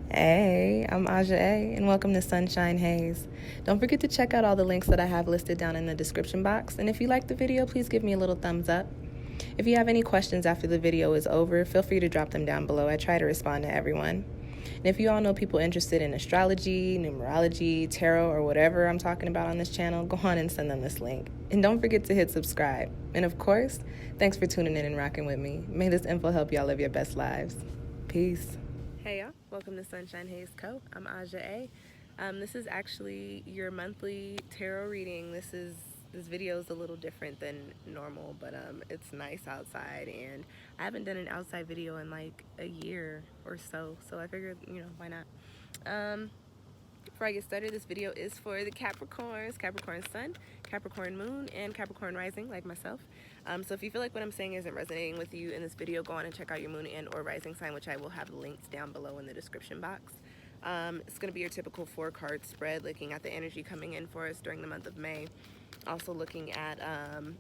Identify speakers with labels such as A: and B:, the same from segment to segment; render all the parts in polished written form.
A: Hey, I'm Aja A, and welcome to Sunshine Haze. Don't forget to check out all the links that I have listed down in the description box, and if you like the video, please give me a little thumbs up. If you have any questions after the video is over, feel free to drop them down below. I try to respond to everyone. And if you all know people interested in astrology, numerology, tarot, or whatever I'm talking about on this channel, go on and send them this link. And don't forget to hit subscribe. And of course, thanks for tuning in and rocking with me. May this info help y'all live your best lives. Peace. Hey y'all, welcome to SunshinehazeCo. I'm Aja A. This is actually your monthly tarot reading. This video is a little different than normal, but it's nice outside, and I haven't done an outside video in like a year or so I figured, why not. Before I get started, this video is for the Capricorns, Capricorn Sun, Capricorn Moon, and Capricorn Rising, like myself. So if you feel like what I'm saying isn't resonating with you in this video, go on and check out your Moon and or Rising sign, which I will have links down below in the description box. It's going to be your typical 4-card spread, looking at the energy coming in for us during the month of May. Also looking at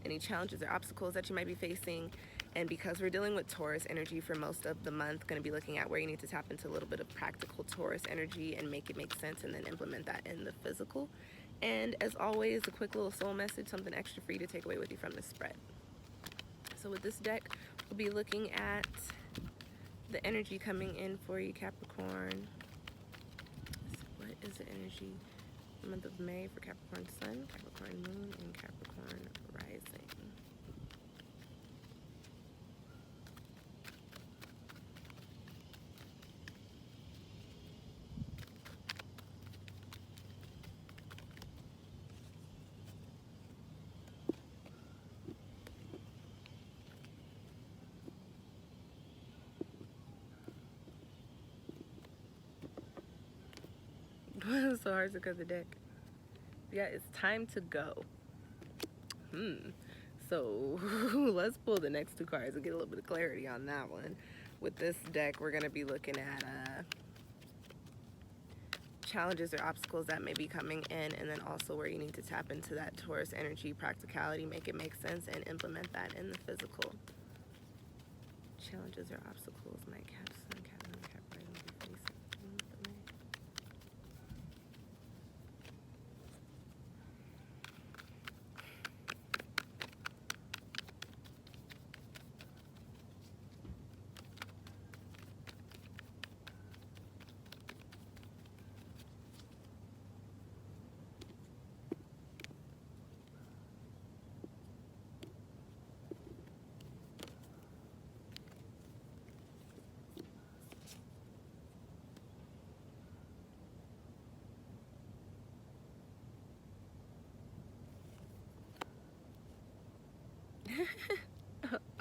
A: any challenges or obstacles that you might be facing. And because we're dealing with Taurus energy for most of the month, going to be looking at where you need to tap into a little bit of practical Taurus energy and make it make sense, and then implement that in the physical. And as always, a quick little soul message, something extra for you to take away with you from this spread. So with this deck, we'll be looking at the energy coming in for you, Capricorn. So what is the energy the month of May for Capricorn Sun, Capricorn Moon, and Capricorn Rising? It was so hard to cut the deck. Yeah, it's time to go. So let's pull the next 2 cards and get a little bit of clarity on that one. With this deck, we're going to be looking at challenges or obstacles that may be coming in, and then also where you need to tap into that Taurus energy, practicality, make it make sense, and implement that in the physical. Challenges or obstacles my Cap Sun, Cap Moon, Cap Rising will be facing.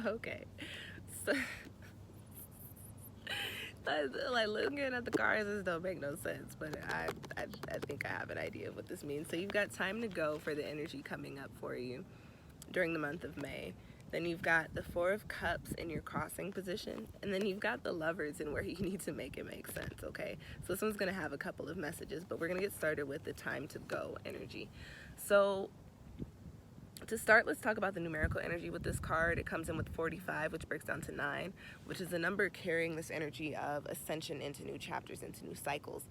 A: Okay, so like looking at the cards, this don't make no sense, but I think I have an idea of what this means. So you've got time to go for the energy coming up for you during the month of May. Then you've got the 4 of Cups in your crossing position, and then you've got the Lovers in where you need to make it make sense, okay? So this one's going to have a couple of messages, but we're going to get started with the time to go energy. So to start, let's talk about the numerical energy with this card. It comes in with 45, which breaks down to 9, which is a number carrying this energy of ascension into new chapters, into new cycles,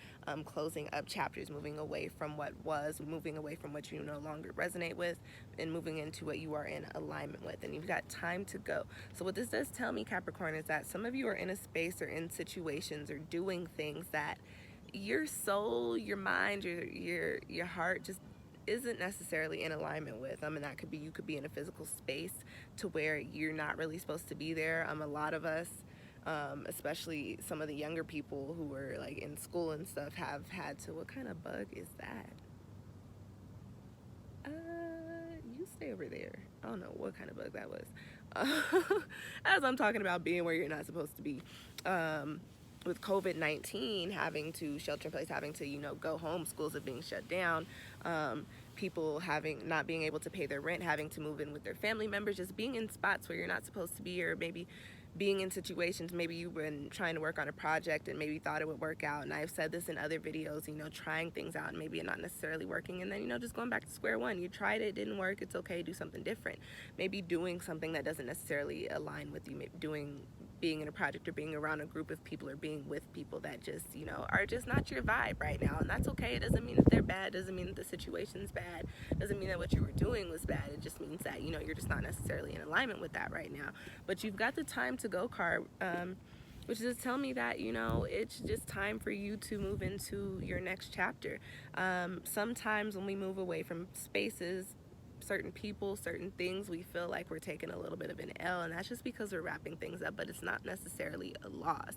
A: closing up chapters, moving away from what was, moving away from what you no longer resonate with, and moving into what you are in alignment with. And you've got time to go. So what this does tell me, Capricorn, is that some of you are in a space or in situations or doing things that your soul, your mind, your heart just isn't necessarily in alignment with. And that could be, you could be in a physical space to where you're not really supposed to be there. A lot of us, especially some of the younger people who were like in school and stuff, have had to, what kind of bug is that? You stay over there. I don't know what kind of bug that was. As I'm talking about being where you're not supposed to be. With COVID-19 having to shelter in place, having to, go home, schools are being shut down, people not being able to pay their rent, having to move in with their family members, just being in spots where you're not supposed to be, or maybe being in situations, maybe you've been trying to work on a project and maybe thought it would work out, and I've said this in other videos, trying things out and maybe not necessarily working, and then, just going back to square one. You tried it, didn't work, it's okay, do something different. Maybe doing something that doesn't necessarily align with you, maybe being in a project or being around a group of people or being with people that just, you know, are just not your vibe right now. And that's okay. It doesn't mean that they're bad. It doesn't mean that the situation's bad. It doesn't mean that what you were doing was bad. It just means that, you know, you're just not necessarily in alignment with that right now. But you've got the time to go card, which is tell me that, you know, it's just time for you to move into your next chapter. Sometimes when we move away from spaces, certain people, certain things, we feel like we're taking a little bit of an L, and that's just because we're wrapping things up, but it's not necessarily a loss.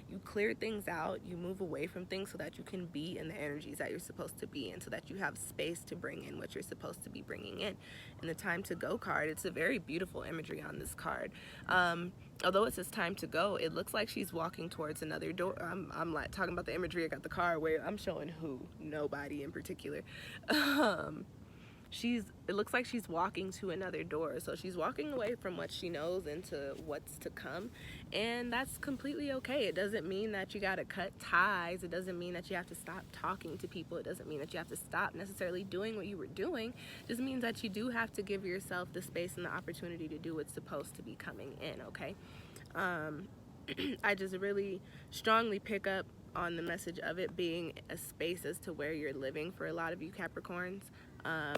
A: You clear things out, you move away from things so that you can be in the energies that you're supposed to be in, so that you have space to bring in what you're supposed to be bringing in. And the time to go card, it's a very beautiful imagery on this card. Although it says time to go, it looks like she's walking towards another door. I'm like talking about the imagery. I got the card where I'm showing who, nobody in particular. It looks like she's walking to another door. So she's walking away from what she knows into what's to come. And that's completely okay. It doesn't mean that you got to cut ties. It doesn't mean that you have to stop talking to people. It doesn't mean that you have to stop necessarily doing what you were doing. It just means that you do have to give yourself the space and the opportunity to do what's supposed to be coming in, okay? I just really strongly pick up on the message of it being a space as to where you're living for a lot of you Capricorns.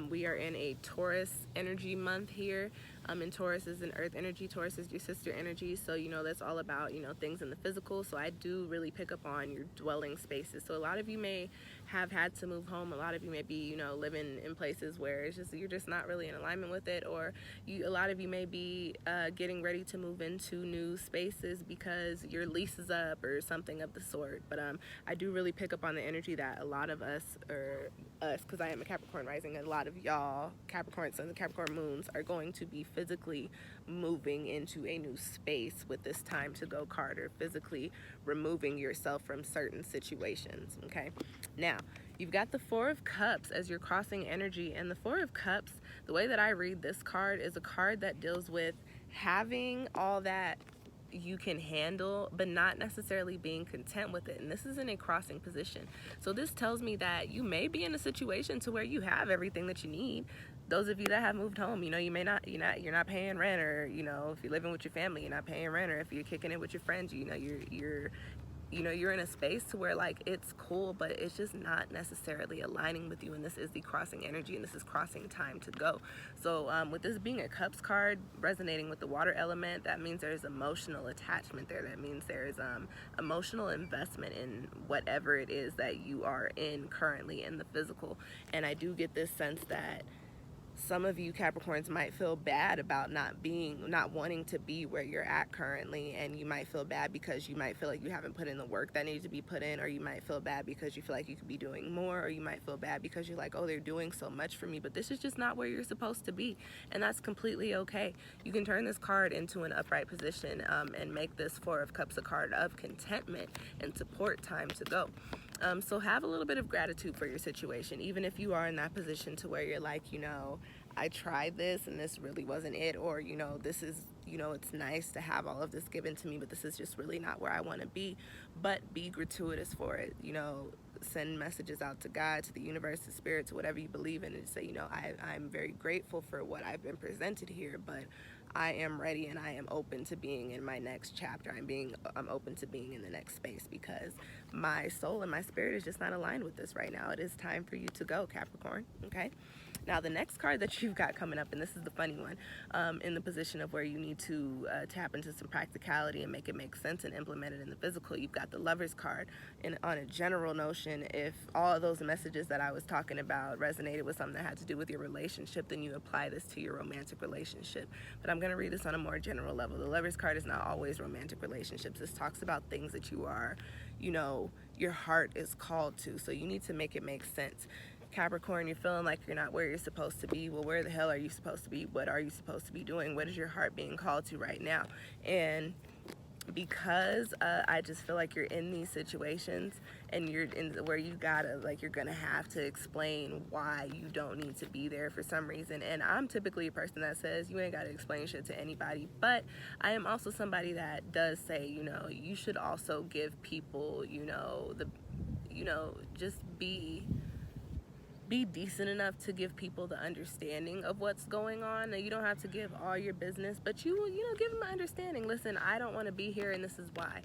A: We are in a Taurus energy month here. And Taurus is an earth energy. Taurus is your sister energy. So, you know, that's all about, you know, things in the physical. So I do really pick up on your dwelling spaces. So a lot of you may have had to move home. A lot of you may be, you know, living in places where it's just, you're just not really in alignment with it. Or a lot of you may be getting ready to move into new spaces because your lease is up or something of the sort. But I do really pick up on the energy that a lot of us, because I am a Capricorn rising, a lot of y'all, Capricorn suns and Capricorn moons, are going to be physically moving into a new space with this time to go card, or physically removing yourself from certain situations, okay? Now, you've got the Four of Cups as your crossing energy, and the Four of Cups, the way that I read this card, is a card that deals with having all that you can handle, but not necessarily being content with it. And this is in a crossing position. So this tells me that you may be in a situation to where you have everything that you need. Those of you that have moved home, you know, you're not paying rent, or, you know, if you're living with your family, you're not paying rent, or if you're kicking it with your friends, you know, you're in a space to where, like, it's cool, but it's just not necessarily aligning with you. And this is the crossing energy, and this is crossing time to go. So with this being a Cups card resonating with the water element, that means there's emotional attachment there. That means there's emotional investment in whatever it is that you are in currently in the physical. And I do get this sense that some of you Capricorns might feel bad about not wanting to be where you're at currently, and you might feel bad because you might feel like you haven't put in the work that needs to be put in, or you might feel bad because you feel like you could be doing more, or you might feel bad because you're like, oh, they're doing so much for me, but this is just not where you're supposed to be, and that's completely okay. You can turn this card into an upright position and make this Four of Cups a card of contentment and support time to go. So have a little bit of gratitude for your situation, even if you are in that position to where you're like, you know, I tried this and this really wasn't it, or, you know, this is, you know, it's nice to have all of this given to me, but this is just really not where I want to be. But be gratuitous for it, you know, send messages out to God, to the universe, to spirit, to whatever you believe in, and say, you know, I'm very grateful for what I've been presented here, but I am ready and I am open to being in my next chapter. I'm open to being in the next space, because my soul and my spirit is just not aligned with this right now. It is time for you to go, Capricorn, okay? Now, the next card that you've got coming up, and this is the funny one, in the position of where you need to tap into some practicality and make it make sense and implement it in the physical, you've got the Lovers card. And on a general notion, if all of those messages that I was talking about resonated with something that had to do with your relationship, then you apply this to your romantic relationship. But I'm going to read this on a more general level. The Lovers card is not always romantic relationships. This talks about things that you are, you know, your heart is called to. So you need to make it make sense. Capricorn, you're feeling like you're not where you're supposed to be. Well, where the hell are you supposed to be? What are you supposed to be doing? What is your heart being called to right now? And because I just feel like you're in these situations and you're in where you gotta, like, you're gonna have to explain why you don't need to be there for some reason. And I'm typically a person that says you ain't gotta explain shit to anybody, but I am also somebody that does say, you know, you should also give people, you know, just be be decent enough to give people the understanding of what's going on. Now, you don't have to give all your business, but you know, give them an understanding. Listen, I don't want to be here, and this is why.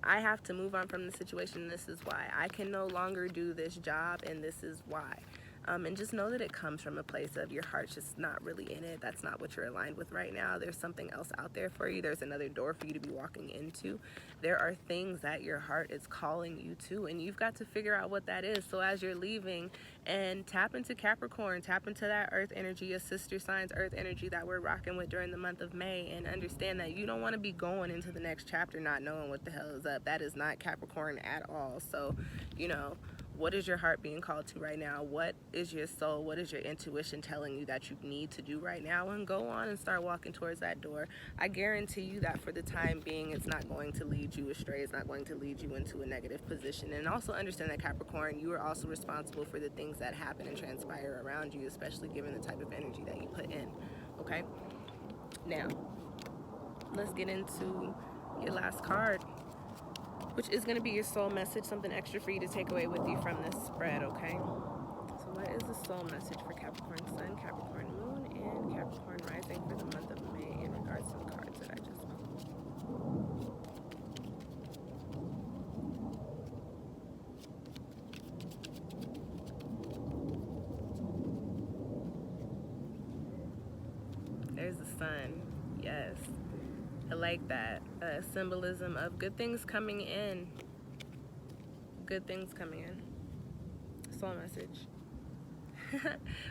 A: I have to move on from the situation. This is why. I can no longer do this job, and this is why. And just know that it comes from a place of your heart's just not really in it. That's not what you're aligned with right now. There's something else out there for you. There's another door for you to be walking into. There are things that your heart is calling you to, and you've got to figure out what that is. So as you're leaving, and tap into Capricorn, tap into that earth energy, your sister sign's earth energy that we're rocking with during the month of May, and understand that you don't want to be going into the next chapter not knowing what the hell is up. That is not Capricorn at all. So, you know, what is your heart being called to right now? What is your soul? What is your intuition telling you that you need to do right now? And go on and start walking towards that door. I guarantee you that for the time being, it's not going to lead you astray. It's not going to lead you into a negative position. And also understand that, Capricorn, you are also responsible for the things that happen and transpire around you, especially given the type of energy that you put in. Okay? Now, let's get into your last card, which is going to be your soul message, something extra for you to take away with you from this spread, okay? So what is the soul message for Capricorn Sun, Capricorn Moon, and Capricorn Rising for the month of May in regards to the cards that I just pulled? There's the sun. Yes. I like that. Symbolism of good things coming in. Good things coming in. Soul message.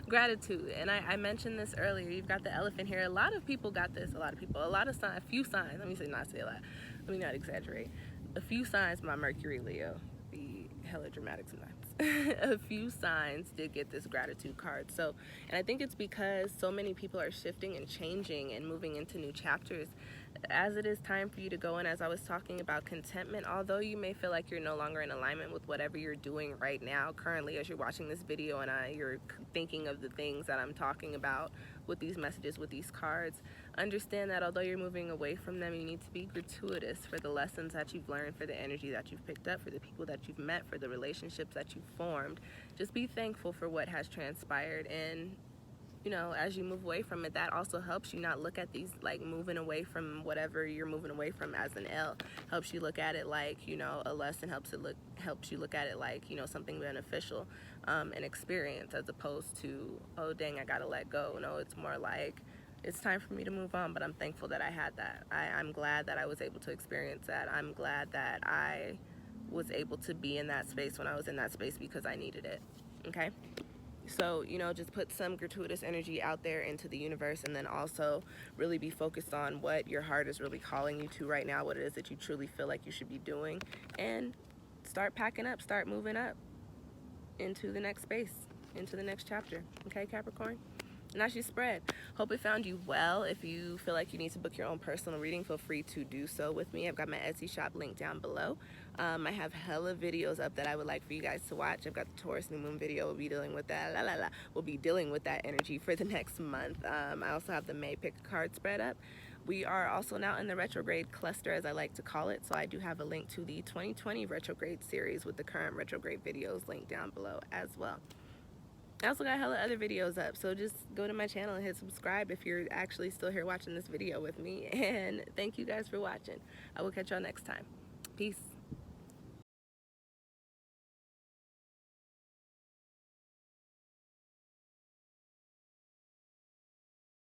A: Gratitude. And I mentioned this earlier. You've got the elephant here. A lot of people got this. A few signs. Let me not say a lot. Let me not exaggerate. A few signs, my Mercury Leo. Be hella dramatic sometimes. A few signs did get this gratitude card. So, and I think it's because so many people are shifting and changing and moving into new chapters. As it is time for you to go in, as I was talking about contentment, although you may feel like you're no longer in alignment with whatever you're doing right now, currently, as you're watching this video and you're thinking of the things that I'm talking about with these messages, with these cards, understand that although you're moving away from them, you need to be gratuitous for the lessons that you've learned, for the energy that you've picked up, for the people that you've met, for the relationships that you've formed. Just be thankful for what has transpired, and you know, as you move away from it, that also helps you not look at these like moving away from whatever you're moving away from as an L. Helps you look at it like, you know, a lesson. Helps you look at it like, you know, something beneficial, an experience, as opposed to, oh dang, I gotta let go. No, it's more like, it's time for me to move on, but I'm thankful that I had that. I'm glad that I was able to experience that. I'm glad that I was able to be in that space when I was in that space because I needed it. Okay? So, you know, just put some gratuitous energy out there into the universe, and then also really be focused on what your heart is really calling you to right now, what it is that you truly feel like you should be doing, and start packing up, start moving up into the next space, into the next chapter. Okay, Capricorn? And that's your spread. Hope it found you well. If you feel like you need to book your own personal reading, feel free to do so with me. I've got my Etsy shop linked down below. I have hella videos up that I would like for you guys to watch. I've got the Taurus New Moon video. We'll be dealing with that. We'll be dealing with that energy for the next month. I also have the May Pick a Card spread up. We are also now in the retrograde cluster, as I like to call it. So I do have a link to the 2020 retrograde series with the current retrograde videos linked down below as well. I also got hella other videos up, so just go to my channel and hit subscribe if you're actually still here watching this video with me. And thank you guys for watching. I will catch y'all next time. Peace.